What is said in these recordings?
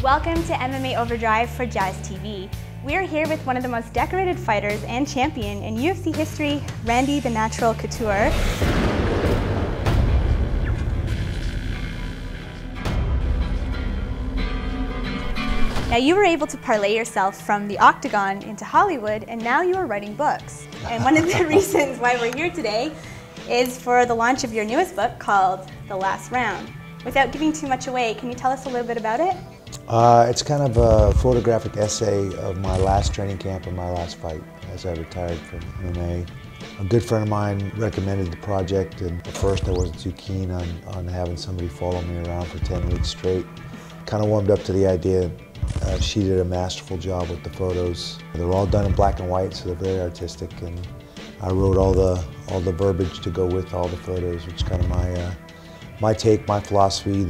Welcome to MMA Overdrive for JazTV. We are here with one of the most decorated fighters and champion in UFC history, Randy "The Natural" Couture. Now, you were able to parlay yourself from the octagon into Hollywood, and now you are writing books. And one of the reasons why we're here today is for the launch of your newest book called The Last Round. Without giving too much away, can you tell us a little bit about it? It's kind of a photographic essay of my last training camp and my last fight as I retired from MMA. A good friend of mine recommended the project, and at first I wasn't too keen on having somebody follow me around for 10 weeks straight. Kind of warmed up to the idea. She did a masterful job with the photos. They're all done in black and white, so they're very artistic, and I wrote all the verbiage to go with all the photos, which is kind of my take, my philosophy,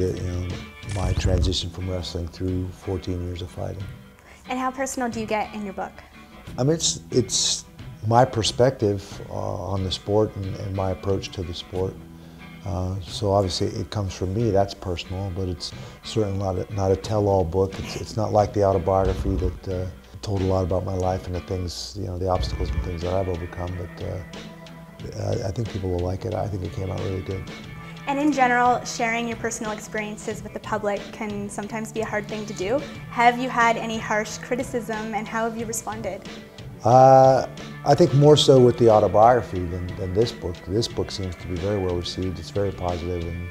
my transition from wrestling through 14 years of fighting. And how personal do you get in your book? I mean, it's my perspective on the sport and my approach to the sport. So obviously it comes from me, that's personal, but it's certainly not a tell-all book. It's not like the autobiography that told a lot about my life and the things, the obstacles and things that I've overcome, but I think people will like it. I think it came out really good. And in general, sharing your personal experiences with the public can sometimes be a hard thing to do. Have you had any harsh criticism, and how have you responded? I think more so with the autobiography than this book. This book seems to be very well received. It's very positive, and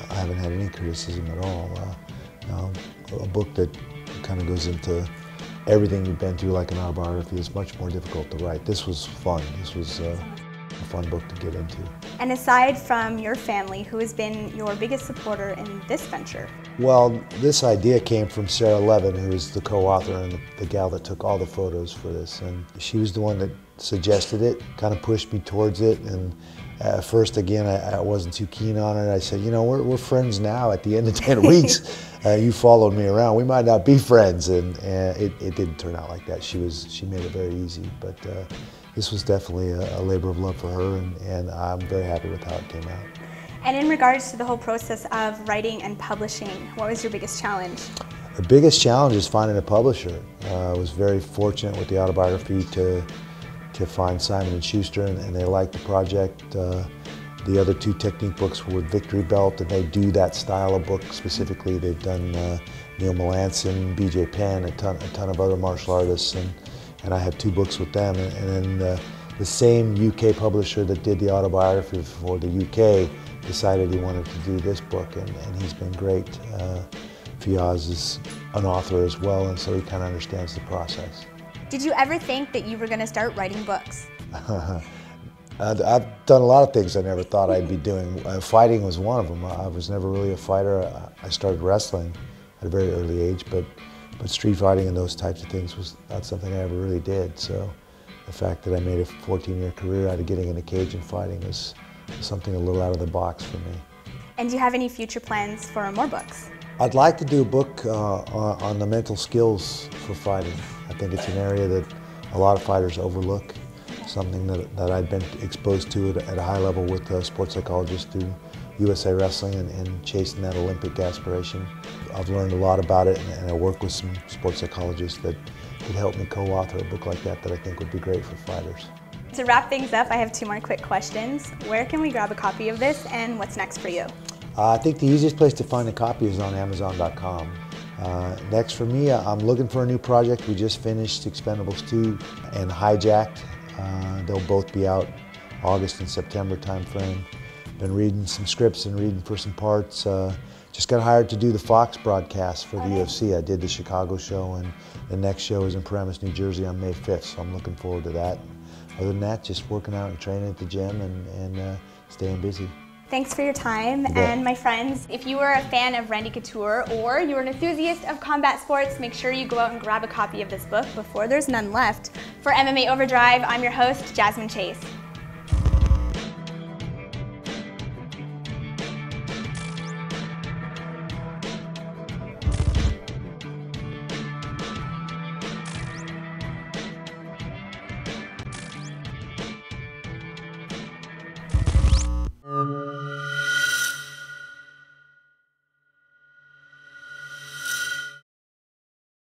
I haven't had any criticism at all. A book that kind of goes into everything you've been through like an autobiography is much more difficult to write. This was fun. This was a fun book to get into. And aside from your family, who has been your biggest supporter in this venture? Well, this idea came from Sarah Levin, who is the co-author and the gal that took all the photos for this. And she was the one that suggested it, kind of pushed me towards it. And at first, again, I wasn't too keen on it. I said, we're friends now. At the end of 10 weeks, you followed me around. We might not be friends. And it didn't turn out like that. She made it very easy. But this was definitely a labor of love for her, and I'm very happy with how it came out. And in regards to the whole process of writing and publishing, what was your biggest challenge? The biggest challenge is finding a publisher. I was very fortunate with the autobiography to find Simon & Schuster, and they liked the project. The other two technique books were with Victory Belt, and they do that style of book specifically. They've done Neil Melanson, BJ Penn, a ton of other martial artists, and I have 2 books with them. And then the same UK publisher that did the autobiography for the UK decided he wanted to do this book, and he's been great. Fiaz is an author as well, and so he kind of understands the process. Did you ever think that you were going to start writing books? I've done a lot of things I never thought I'd be doing. Fighting was one of them. I was never really a fighter. I started wrestling at a very early age, but street fighting and those types of things was not something I ever really did. So the fact that I made a 14-year career out of getting in a cage and fighting is something a little out of the box for me. And do you have any future plans for more books? I'd like to do a book on the mental skills for fighting. I think it's an area that a lot of fighters overlook, something that I've been exposed to at a high level with sports psychologists through USA Wrestling and chasing that Olympic aspiration. I've learned a lot about it, and I work with some sports psychologists that could help me co-author a book like that I think would be great for fighters. To wrap things up, I have 2 more quick questions. Where can we grab a copy of this, and what's next for you? I think the easiest place to find a copy is on Amazon.com. Next for me, I'm looking for a new project. We just finished Expendables 2 and Hijacked. They'll both be out August and September timeframe. Been reading some scripts and reading for some parts. Just got hired to do the Fox broadcast for the UFC. I did the Chicago show, and the next show is in Paramus, New Jersey on May 5th, so I'm looking forward to that. Other than that, just working out and training at the gym and staying busy. Thanks for your time. And my friends, if you are a fan of Randy Couture or you're an enthusiast of combat sports, make sure you go out and grab a copy of this book before there's none left. For MMA Overdrive, I'm your host, Jasmin Chase.